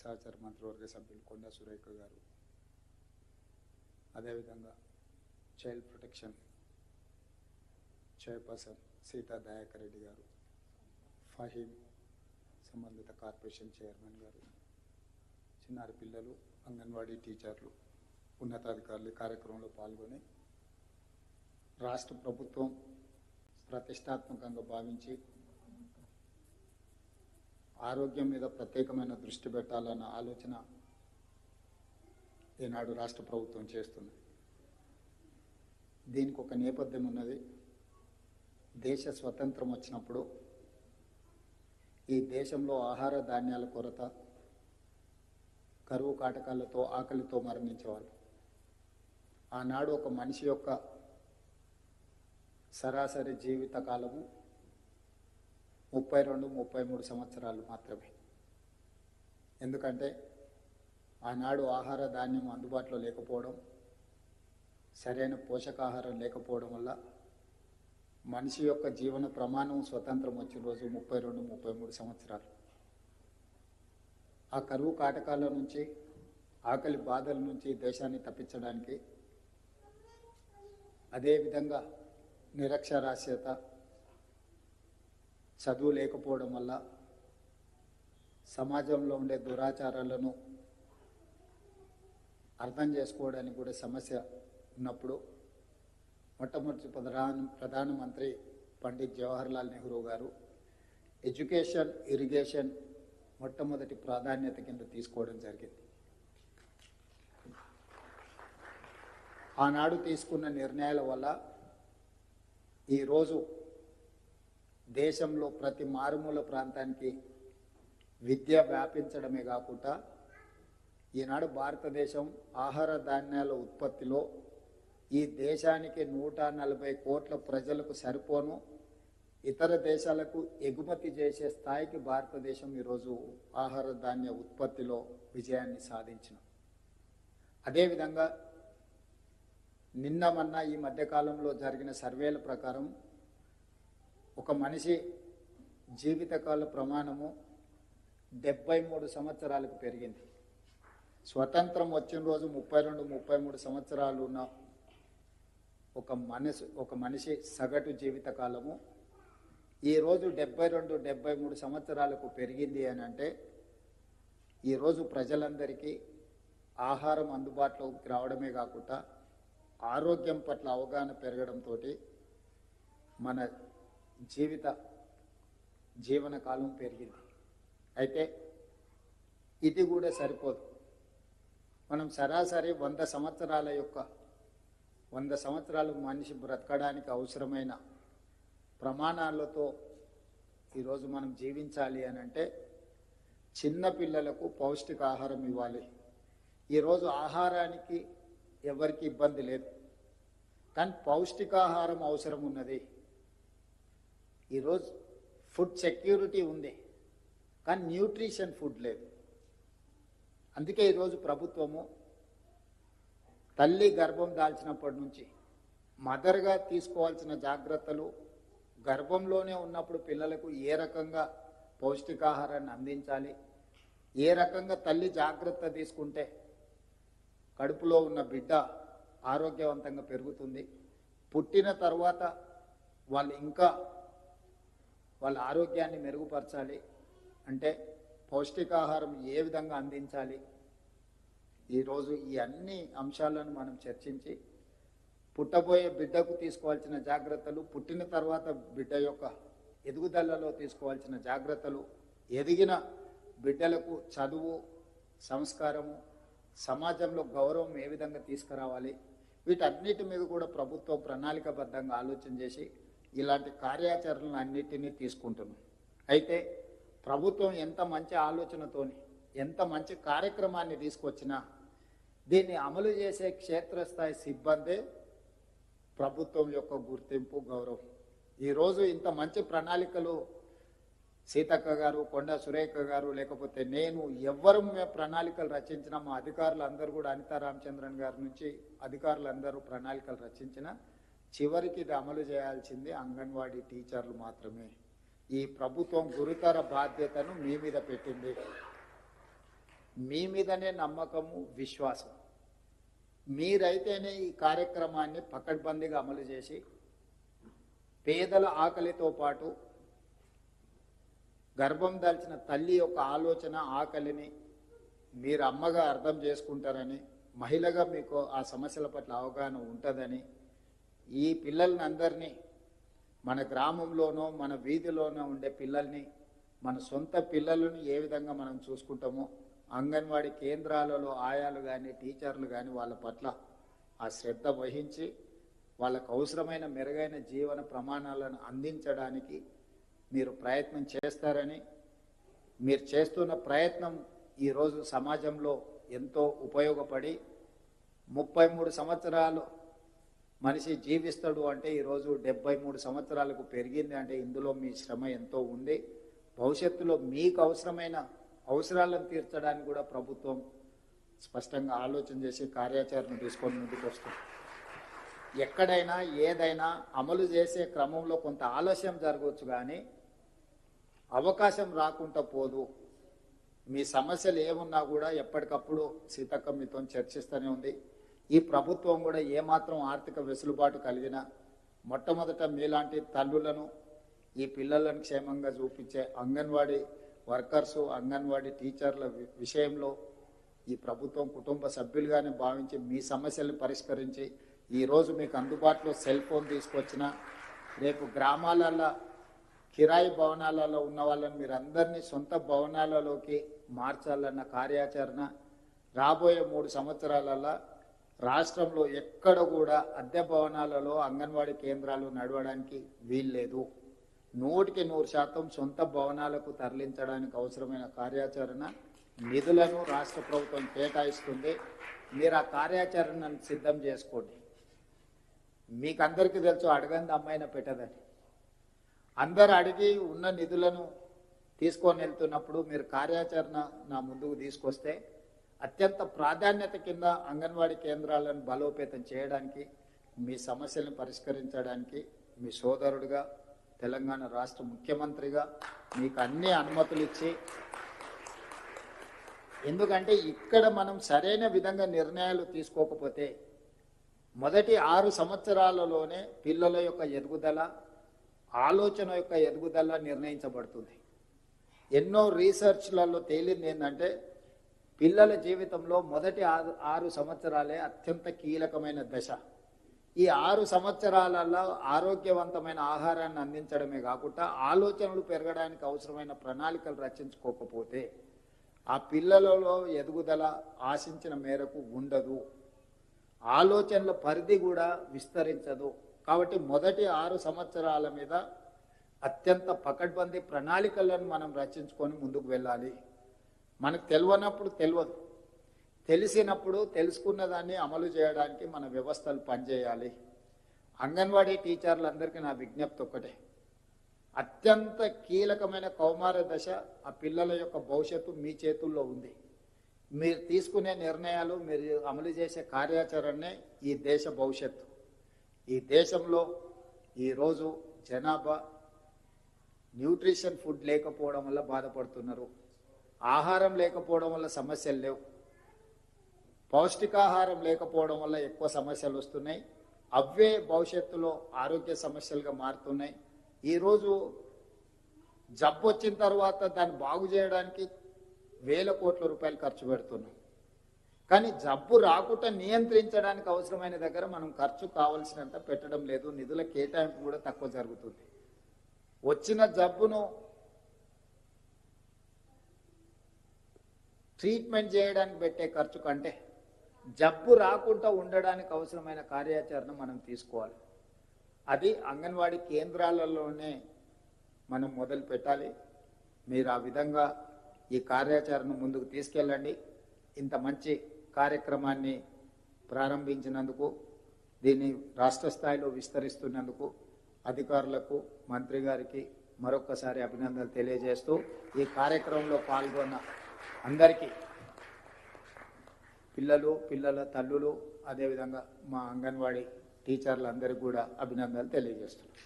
సహచర మంత్రివర్గ సభ్యులు కొండా సురేఖ గారు, అదేవిధంగా child protection chairperson Sita Dayakar Reddy గారు, ఫహీం సంబంధిత కార్పొరేషన్ చైర్మన్ గారు, చిన్నారి పిల్లలు, అంగన్వాడీ టీచర్లు, ఉన్నతాధికారులు కార్యక్రమంలో పాల్గొని రాష్ట్ర ప్రభుత్వం ప్రతిష్టాత్మకంగా భావించి ఆరోగ్యం మీద ప్రత్యేకమైన దృష్టి పెట్టాలన్న ఆలోచన ఈనాడు రాష్ట్ర ప్రభుత్వం చేస్తుంది. దీనికి ఒక నేపథ్యం ఉన్నది. దేశ స్వతంత్రం వచ్చినప్పుడు ఈ దేశంలో ఆహార ధాన్యాల కొరత, కరువు కాటకాలతో ఆకలితో మరణించేవాళ్ళు. ఆనాడు ఒక మనిషి యొక్క సరాసరి జీవిత కాలము 32-33 సంవత్సరాలు మాత్రమే. ఎందుకంటే ఆనాడు ఆహార ధాన్యం అందుబాటులో లేకపోవడం, సరైన పోషకాహారం లేకపోవడం వల్ల మనిషి యొక్క జీవన ప్రమాణం స్వతంత్రం వచ్చిన రోజు 32-33 సంవత్సరాలు. ఆ కరువు కాటకాల నుంచి, ఆకలి బాధల నుంచి దేశాన్ని తప్పించడానికి, అదేవిధంగా నిరక్షరాస్యత, చదువు లేకపోవడం వల్ల సమాజంలో ఉండే దురాచారాలను అర్థం చేసుకోవడానికి కూడా సమస్య ఉన్నప్పుడు మొట్టమొదటి ప్రధానమంత్రి పండిత్ జవహర్లాల్ నెహ్రూ గారు ఎడ్యుకేషన్, ఇరిగేషన్ మొట్టమొదటి ప్రాధాన్యత కింద తీసుకోవడం జరిగింది. ఆనాడు తీసుకున్న నిర్ణయాల వల్ల ఈరోజు దేశంలో ప్రతి మారుమూల ప్రాంతానికి విద్య వ్యాపించడమే కాకుండా ఈనాడు భారతదేశం ఆహార ధాన్యాల ఉత్పత్తిలో ఈ దేశానికి 140 కోట్ల ప్రజలకు సరిపోను ఇతర దేశాలకు ఎగుమతి చేసే స్థాయికి భారతదేశం ఈరోజు ఆహార ధాన్య ఉత్పత్తిలో విజయాన్ని సాధించిన. అదేవిధంగా మొన్న ఈ మధ్యకాలంలో జరిగిన సర్వేల ప్రకారం ఒక మనిషి జీవితకాల ప్రమాణము 73 సంవత్సరాలకు పెరిగింది. స్వతంత్రం వచ్చిన రోజు 32-33 సంవత్సరాలు ఉన్న ఒక మనిషి సగటు జీవితకాలము ఈరోజు 72-73 సంవత్సరాలకు పెరిగింది అని అంటే ఈరోజు ప్రజలందరికీ ఆహారం అందుబాటులోకి రావడమే కాకుండా ఆరోగ్యం పట్ల అవగాహన పెరగడంతో మన జీవన కాలం పెరిగింది. అయితే ఇది కూడా సరిపోదు. మనం సరాసరి 100 సంవత్సరాలు మనిషి బ్రతకడానికి అవసరమైన ప్రమాణాలతో ఈరోజు మనం జీవించాలి అని అంటే చిన్న పిల్లలకు పౌష్టికాహారం ఇవ్వాలి. ఈరోజు ఆహారానికి ఎవరికి ఇబ్బంది లేదు, కానీ పౌష్టికాహారం అవసరం ఉన్నది. ఈరోజు ఫుడ్ సెక్యూరిటీ ఉంది, కానీ న్యూట్రిషన్ ఫుడ్ లేదు. అందుకే ఈరోజు ప్రభుత్వము తల్లి గర్భం దాల్చినప్పటి నుంచి మదర్గా తీసుకోవాల్సిన జాగ్రత్తలు, గర్భంలోనే ఉన్నప్పుడు పిల్లలకు ఏ రకంగా పౌష్టికాహారాన్ని అందించాలి, ఏ రకంగా తల్లి జాగ్రత్త తీసుకుంటే కడుపులో ఉన్న బిడ్డ ఆరోగ్యవంతంగా పెరుగుతుంది, పుట్టిన తర్వాత వాళ్ళు ఇంకా వాళ్ళ ఆరోగ్యాన్ని మెరుగుపరచాలి అంటే పౌష్టికాహారం ఏ విధంగా అందించాలి. ఈరోజు ఈ అన్ని అంశాలను మనం చర్చించి పుట్టబోయే బిడ్డకు తీసుకోవాల్సిన జాగ్రత్తలు, పుట్టిన తర్వాత బిడ్డ యొక్క ఎదుగుదలలో తీసుకోవాల్సిన జాగ్రత్తలు, ఎదిగిన బిడ్డలకు చదువు, సంస్కారము, సమాజంలో గౌరవం ఏ విధంగా తీసుకురావాలి, వీటన్నిటి మీద కూడా ప్రభుత్వం ప్రణాళికబద్ధంగా ఆలోచన చేసి ఇలాంటి కార్యాచరణలు అన్నిటినీ తీసుకుంటున్నాం. అయితే ప్రభుత్వం ఎంత మంచి ఆలోచనతోని ఎంత మంచి కార్యక్రమాన్ని తీసుకొచ్చినా దీన్ని అమలు చేసే క్షేత్రస్థాయి సిబ్బందే ప్రభుత్వం యొక్క గుర్తింపు, గౌరవం. ఈరోజు ఇంత మంచి ప్రణాళికలు సీతక్క గారు, కొండా సురేఖ గారు, లేకపోతే నేను ఎవ్వరు ప్రణాళికలు రచించిన మా అధికారులందరూ కూడా అనితా రామచంద్రన్ గారి నుంచి అధికారులందరూ ప్రణాళికలు రచించిన చివరికి ఇది అమలు చేయాల్సింది అంగన్వాడీ టీచర్లు మాత్రమే. ఈ ప్రభుత్వం గురుతర బాధ్యతను మీ మీద పెట్టింది. మీ మీదనే నమ్మకము, విశ్వాసం. మీరైతేనే ఈ కార్యక్రమాన్ని పకడ్బందీగా అమలు చేసి పేదల ఆకలితో పాటు గర్భం దాల్చిన తల్లి యొక్క ఆలోచన, ఆకలిని మీరు అమ్మగా అర్థం చేసుకుంటారని, మహిళగా మీకు ఆ సమస్యల పట్ల అవగాహన ఉంటుందని, ఈ పిల్లల్ని అందరినీ మన గ్రామంలోనో మన వీధిలోనో ఉండే పిల్లల్ని మన సొంత పిల్లలను ఏ విధంగా మనం చూసుకుంటామో అంగన్వాడీ కేంద్రాలలో ఆయాలు కానీ టీచర్లు కానీ వాళ్ళ పట్ల ఆ శ్రద్ధ వహించి వాళ్ళకు అవసరమైన మెరుగైన జీవన ప్రమాణాలను అందించడానికి మీరు ప్రయత్నం చేస్తారని, మీరు చేస్తున్న ప్రయత్నం ఈరోజు సమాజంలో ఎంతో ఉపయోగపడి 33 సంవత్సరాలు మనిషి జీవిస్తాడు అంటే ఈరోజు 73 సంవత్సరాలకు పెరిగింది అంటే ఇందులో మీ శ్రమ ఎంతో ఉంది. భవిష్యత్తులో మీకు అవసరమైన అవసరాలను తీర్చడానికి కూడా ప్రభుత్వం స్పష్టంగా ఆలోచన చేసి కార్యాచరణ తీసుకొని ముందుకు వస్తుంది. ఎక్కడైనా ఏదైనా అమలు చేసే క్రమంలో కొంత ఆలస్యం జరగవచ్చు, కానీ అవకాశం రాకుండా పోదు. మీ సమస్యలు ఏమున్నా కూడా ఎప్పటికప్పుడు సీతక్క మీతో చర్చిస్తూనే ఉంది. ఈ ప్రభుత్వం కూడా ఏమాత్రం ఆర్థిక వెసులుబాటు కలిగినా మొట్టమొదట మీలాంటి తల్లులను, ఈ పిల్లలను క్షేమంగా చూపించే అంగన్వాడీ వర్కర్సు, అంగన్వాడీ టీచర్ల విషయంలో ఈ ప్రభుత్వం కుటుంబ సభ్యులుగానే భావించి మీ సమస్యలను పరిష్కరించి ఈరోజు మీకు అందుబాటులో సెల్ ఫోన్ తీసుకొచ్చిన, రేపు గ్రామాలలో కిరాయి భవనాలలో ఉన్న వాళ్ళని మీరు అందరినీ సొంత భవనాలలోకి మార్చాలన్న కార్యాచరణ రాబోయే 3 సంవత్సరాలలో రాష్ట్రంలో ఎక్కడ కూడా అద్దె భవనాలలో అంగన్వాడీ కేంద్రాలు నడవడానికి వీల్లేదు. 100% సొంత భవనాలకు తరలించడానికి అవసరమైన కార్యాచరణ నిధులను రాష్ట్ర ప్రభుత్వం కేటాయిస్తుంది. మీరు ఆ కార్యాచరణను సిద్ధం చేసుకోండి. మీకు అందరికీ తెలుసు, అడగంది అమ్మాయిన పెట్టదని. అందరు అడిగి ఉన్న నిధులను తీసుకొని వెళ్తున్నప్పుడు మీరు కార్యాచరణ నా ముందుకు తీసుకొస్తే అత్యంత ప్రాధాన్యత కింద అంగన్వాడీ కేంద్రాలను బలోపేతం చేయడానికి, మీ సమస్యలను పరిష్కరించడానికి మీ సోదరుడిగా, తెలంగాణ రాష్ట్ర ముఖ్యమంత్రిగా మీకు అన్ని అనుమతులు ఇచ్చి, ఎందుకంటే ఇక్కడ మనం సరైన విధంగా నిర్ణయాలు తీసుకోకపోతే మొదటి 6 సంవత్సరాలలోనే పిల్లల యొక్క ఎదుగుదల, ఆలోచన యొక్క ఎదుగుదల నిర్ణయించబడుతుంది. ఎన్నో రీసెర్చ్లలో తేలింది ఏంటంటే పిల్లల జీవితంలో మొదటి 6 సంవత్సరాలే అత్యంత కీలకమైన దశ. ఈ 6 సంవత్సరాలలో ఆరోగ్యవంతమైన ఆహారాన్ని అందించడమే కాకుండా ఆలోచనలు పెరగడానికి అవసరమైన ప్రణాళికలు రచించుకోకపోతే ఆ పిల్లలలో ఎదుగుదల ఆశించిన మేరకు ఉండదు, ఆలోచనల పరిధి కూడా విస్తరించదు. కాబట్టి మొదటి 6 సంవత్సరాల మీద అత్యంత పకడ్బందీ ప్రణాళికలను మనం రచించుకొని ముందుకు వెళ్ళాలి. మనకు తెలియనప్పుడు తెలియదు, తెలిసినప్పుడు తెలుసుకున్న దాన్ని అమలు చేయడానికి మన వ్యవస్థలు పనిచేయాలి. అంగన్వాడీ టీచర్లందరికీ నా విజ్ఞప్తి ఒక్కటే, అత్యంత కీలకమైన కౌమార దశ, ఆ పిల్లల యొక్క భవిష్యత్తు మీ చేతుల్లో ఉంది. మీరు తీసుకునే నిర్ణయాలు, మీరు అమలు చేసే కార్యాచరణే ఈ దేశ భవిష్యత్తు. ఈ దేశంలో ఈరోజు జనాభా న్యూట్రిషన్ ఫుడ్ లేకపోవడం వల్ల బాధపడుతున్నారు, ఆహారం లేకపోవడం వల్ల సమస్యలు లేవు, పౌష్టికాహారం లేకపోవడం వల్ల ఎక్కువ సమస్యలు వస్తున్నాయి. అవే భవిష్యత్తులో ఆరోగ్య సమస్యలుగా మారుతున్నాయి. ఈరోజు జబ్బు వచ్చిన తర్వాత దాన్ని బాగు చేయడానికి వేల కోట్ల రూపాయలు ఖర్చు పెడుతున్నాం. కానీ జబ్బు రాకుండా నియంత్రించడానికి అవసరమైన దగ్గర మనం ఖర్చు కావాల్సినంత పెట్టడం లేదు, నిధుల కేటాయింపు కూడా తక్కువ జరుగుతుంది. వచ్చిన జబ్బును ట్రీట్మెంట్ చేయడానికి పెట్టే ఖర్చు కంటే జబ్బు రాకుండా ఉండడానికి అవసరమైన కార్యాచరణ మనం తీసుకోవాలి. అది అంగన్వాడీ కేంద్రాలలోనే మనం మొదలు పెట్టాలి. మీరు ఆ విధంగా ఈ కార్యాచరణ ముందుకు తీసుకెళ్ళండి. ఇంత మంచి కార్యక్రమాన్ని ప్రారంభించినందుకు, దీన్ని రాష్ట్ర స్థాయిలో విస్తరిస్తున్నందుకు అధికారులకు, మంత్రి గారికి మరొక్కసారి అభినందనలు తెలియజేస్తూ, ఈ కార్యక్రమంలో పాల్గొన్న అందరికీ, పిల్లల తల్లులు, అదేవిధంగా మా అంగన్వాడీ టీచర్లందరికీ కూడా అభినందనలు తెలియజేస్తున్నాను.